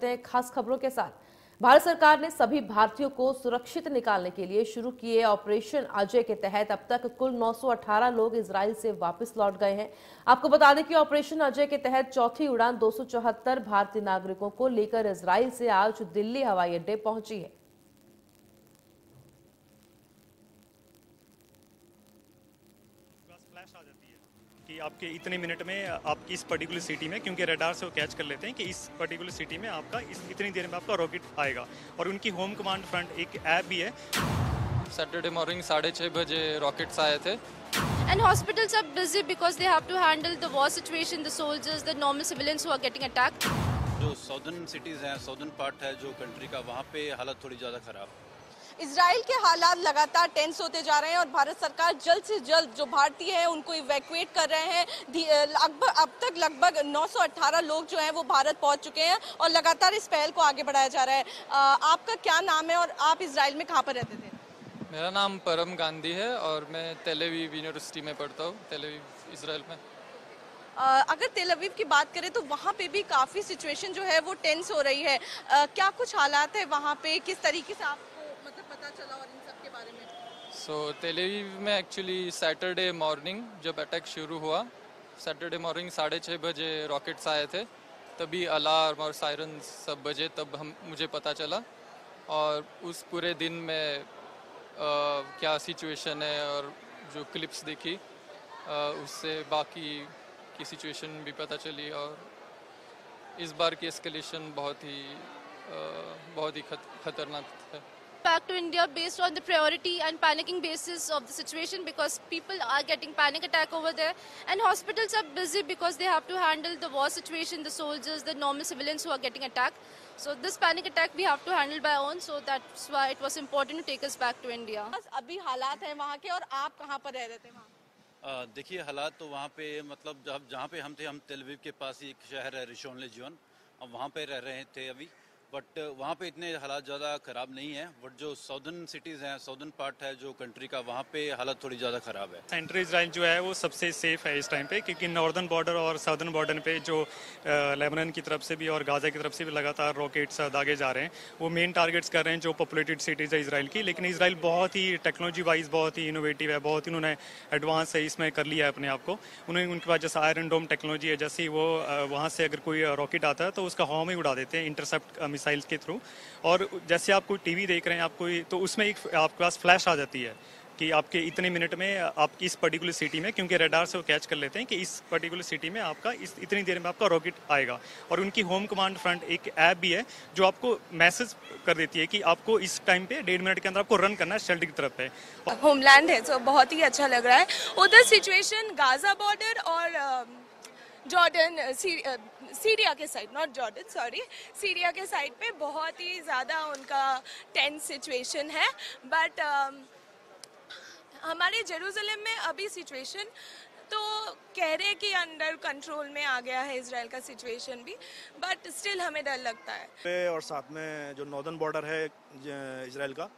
करते हैं खास खबरों के साथ। भारत सरकार ने सभी भारतीयों को सुरक्षित निकालने के लिए शुरू किए ऑपरेशन अजय के तहत अब तक कुल 918 लोग इजराइल से वापस लौट गए हैं। आपको बता दें कि ऑपरेशन अजय के तहत चौथी उड़ान 274 भारतीय नागरिकों को लेकर इजराइल से आज दिल्ली हवाई अड्डे पहुंची है। फ्लैश आ जाती है कि आपके इतने मिनट में आप इस पर्टिकुलर सिटी में, क्योंकि रडार से वो कैच कर लेते हैं कि इस पर्टिकुलर सिटी में आपका इतनी देर में आपका रॉकेट आएगा। और उनकी होम कमांड फ्रंट एक ऐप भी है। सैटरडे मॉर्निंग 6:30 बजे रॉकेट्स आए थे। And hospitals are busy because they have to handle the war situation, the soldiers, the normal civilians who are getting attacked. जो साउदर्न सिटीज़ हैं, साउदर्न पार्ट है जो कंट्री का, वहाँ पे हालत थोड़ी ज़्यादा ख़राब। इजराइल के हालात लगातार टेंस होते जा रहे हैं और भारत सरकार जल्द से जल्द जो भारतीय हैं उनको इवैक्यूएट कर रहे हैं। अब तक लगभग 918 लोग जो हैं वो भारत पहुंच चुके हैं और लगातार इस पहल को आगे बढ़ाया जा रहा है। आपका क्या नाम है और आप इजराइल में कहाँ पर रहते थे? मेरा नाम परम गांधी है और मैं तेल अवीव यूनिवर्सिटी में पढ़ता हूँ, तेल अवीव इजराइल में। अगर तेल अवीव की बात करें तो वहाँ पे भी काफ़ी सिचुएशन जो है वो टेंस हो रही है। क्या कुछ हालात है वहाँ पे, किस तरीके से आपको मतलब पता चला और इन सब के बारे में? तेल अवीव में एक्चुअली सैटरडे मॉर्निंग जब अटैक शुरू हुआ, सैटरडे मॉर्निंग 6:30 बजे रॉकेट्स आए थे, तभी अलार्म और सायरन सब बजे, तब मुझे पता चला। और उस पूरे दिन में क्या सिचुएशन है और जो क्लिप्स देखी उससे बाकी की सिचुएशन भी पता चली। और इस बार की एस्केलेशन बहुत ही खतरनाक है। Back to India based on the priority and panicking basis of the situation because people are getting panic attack over there and hospitals are busy because they have to handle the war situation, the soldiers, the normal civilians who are getting attacked. So this panic attack we have to handle by our own, so that's why it was important to take us back to India. अभी हालात हैं वहाँ के और आप कहाँ पर रह रहे थे वहाँ? देखिए हालात तो वहाँ पे मतलब जहाँ पे हम थे, हम तेल अवीव के पास ही एक शहर है रिशोन लेजियोन, अब वहाँ पे रह रहे थे अभी। बट वहाँ पे इतने हालात ज़्यादा ख़राब नहीं है। बट जो साउदर्न सिटीज़ हैं, साउदर्न पार्ट है जो कंट्री का, वहाँ पे हालत थोड़ी ज़्यादा ख़राब है। सेंट्रल इजराइल जो है वो सबसे सेफ है इस टाइम पे, क्योंकि नॉर्दर्न बॉर्डर और साउदर्न बॉर्डर पे जो लेबनान की तरफ से भी और गाजा की तरफ से भी लगातार रॉकेट्स दागे जा रहे हैं। वो मेन टारगेट्स कर रहे हैं जो पॉपुलेटेड सिटीज़ है इजराइल की। लेकिन इजराइल बहुत ही टेक्नोलॉजी वाइज बहुत ही इनोवेटिव है, बहुत ही उन्होंने एडवांस है इसमें कर लिया है अपने आप को। उनके पास जैसे आयरन डोम टेक्नोलॉजी है, जैसे वो वहाँ से अगर कोई रॉकेट आता है तो उसका हवा में उड़ा देते हैं इंटरसेप्ट मिसाइल्स के थ्रू। और जैसे आप कोई टीवी देख रहे हैं आपको, तो उसमें एक आपके पास फ्लैश आ जाती है कि आपके इतने मिनट में आप इस पर्टिकुलर सिटी में, क्योंकि रडार से वो कैच कर लेते हैं कि इस पर्टिकुलर सिटी में आपका इतनी देर में आपका रॉकेट आएगा। और उनकी होम कमांड फ्रंट एक ऐप भी है जो आपको मैसेज कर देती है कि आपको इस टाइम पे 1.5 मिनट के अंदर आपको रन करना है शेल्टर की तरफ पे। होमलैंड है तो बहुत ही अच्छा लग रहा है। उधर सिचुएशन गाजा बॉर्डर और जॉर्डन, सीरिया के side, not Jordan sorry, Syria के साइड पे बहुत ही ज़्यादा उनका टेंस सिचुएशन है। बट हमारे जेरूसलम में अभी सिचुएशन तो कह रहे हैं कि अंडर कंट्रोल में आ गया है इजराइल का सिचुएशन भी, बट स्टिल हमें डर लगता है। और साथ में जो नॉर्दर्न बॉर्डर है इजराइल का,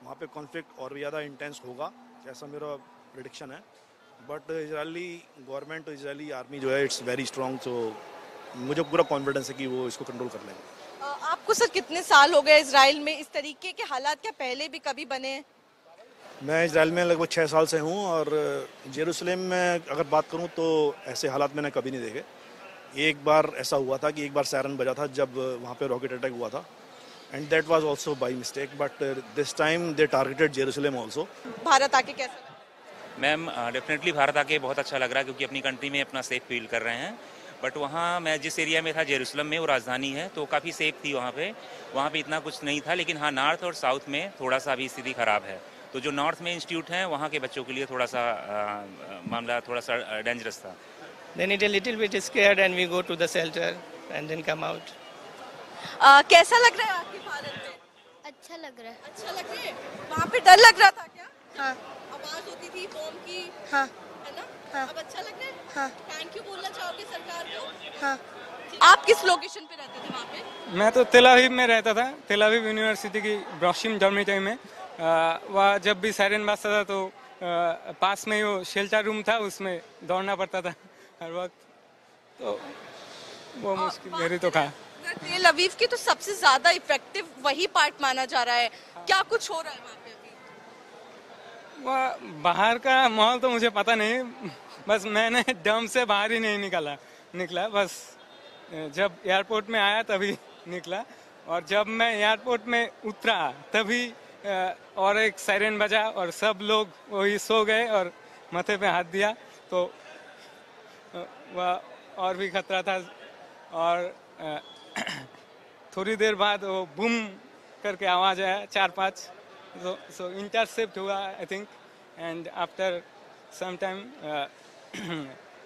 वहाँ पे कॉन्फ्लिक्ट और भी ज़्यादा इंटेंस होगा, ऐसा मेरा प्रेडिक्शन है। But Israeli government, Israeli army जो है इट्स वेरी स्ट्रॉन्ग, तो मुझे पूरा कॉन्फिडेंस है कि वो इसको कंट्रोल कर लेंगे। आपको सर कितने साल हो गए इजराइल में? इस तरीके के हालात क्या पहले भी कभी बने हैं? मैं इजराइल में लगभग 6 साल से हूँ और जेरूसलम में अगर बात करूँ तो ऐसे हालात मैंने कभी नहीं देखे। एक बार ऐसा हुआ था कि एक बार सायरन बजा था जब वहाँ पे रॉकेट अटैक हुआ था, and that was also by mistake, but this time they targeted Jerusalem also. Bharat आके कैसा? मैम डेफिनेटली भारत आके बहुत अच्छा लग रहा है, क्योंकि अपनी कंट्री में अपना सेफ फील कर रहे हैं। बट वहाँ मैं जिस एरिया में था जेरूसलम में, वो राजधानी है, तो काफ़ी सेफ थी वहाँ पे इतना कुछ नहीं था। लेकिन हाँ, नॉर्थ और साउथ में थोड़ा सा अभी स्थिति ख़राब है। तो जो नॉर्थ में इंस्टीट्यूट हैं वहाँ के बच्चों के लिए थोड़ा सा मामला थोड़ा सा डेंजरस था। Then it a little bit scared and we go to the shelter and then come out. कैसा लग रहा है आपके भारत में? अच्छा लग रहा है। अच्छा लग रहा है। वहाँ पे डर लग रहा था क्या? हाँ। आवाज होती थी बॉम्ब की, हाँ। है ना? हाँ। अब अच्छा लग रहा है? हाँ। थैंक यू बोलना चाहोगे सरकार को? हाँ। आप किस लोकेशन पे रहते थे वहाँ पे? मैं तो तेल अवीव में रहता था, तेल अवीव यूनिवर्सिटी की ब्रॉशिम डॉर्मिटरी में। वहाँ जब भी सायरन बजता था तो पास में वो शेल्टर रूम था, उसमें दौड़ना पड़ता था हर वक्त, तो वो मुश्किल मेरी तो था। मगर तेल अवीव की तो सबसे ज्यादा इफेक्टिव वही पार्ट माना जा रहा है, क्या कुछ हो रहा है वहाँ पे अभी? वह बाहर का माहौल तो मुझे पता नहीं, बस मैंने डम से बाहर ही नहीं निकला, बस जब एयरपोर्ट में आया तभी निकला, और जब मैं एयरपोर्ट में उतरा तभी और एक सायरन बजा और सब लोग वही सो गए और माथे पे हाथ दिया, तो वह और भी खतरा था। और थोड़ी देर बाद वो बूम करके आवाज आया 4-5, so इंटरसेप्ट हुआ I think, and after some time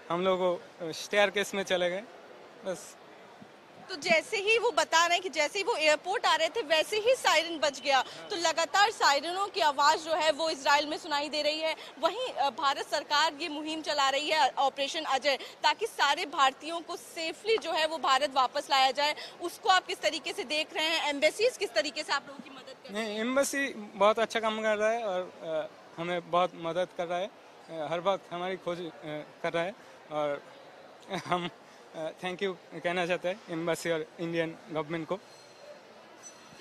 हम लोग स्टेयरकेस में चले गए बस। तो जैसे ही वो बता रहे हैं कि जैसे ही वो एयरपोर्ट आ रहे थे वैसे ही सायरन बज गया, तो लगातार सायरनों की आवाज जो है वो इजराइल में सुनाई दे रही है। वहीं भारत सरकार ये मुहिम चला रही है ऑपरेशन अजय, ताकि सारे भारतीयों को सेफली जो है वो भारत वापस लाया जाए। उसको आप किस तरीके से देख रहे हैं? एम्बेसीज किस तरीके से आप लोगों की मदद कर रहे हैं? एम्बेसी बहुत अच्छा काम कर रहा है और हमें बहुत मदद कर रहा है, हर वक्त हमारी खोज कर रहा है, और हम थैंक यू कहना चाहते हैं एम्बेसी और इंडियन गवर्नमेंट को।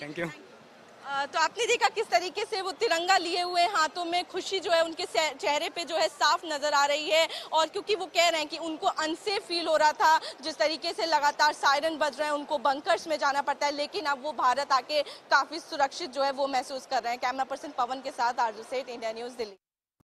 Thank you. तो आपने देखा किस तरीके से वो तिरंगा लिए हुए हाथों में, खुशी जो है उनके चेहरे पे जो है साफ नजर आ रही है, और क्योंकि वो कह रहे हैं कि उनको अनसेफ फील हो रहा था, जिस तरीके से लगातार सायरन बज रहे हैं, उनको बंकर्स में जाना पड़ता है, लेकिन अब वो भारत आके काफी सुरक्षित जो है वो महसूस कर रहे हैं। कैमरा पर्सन पवन के साथ आरजू सेठ, इंडिया न्यूज, दिल्ली।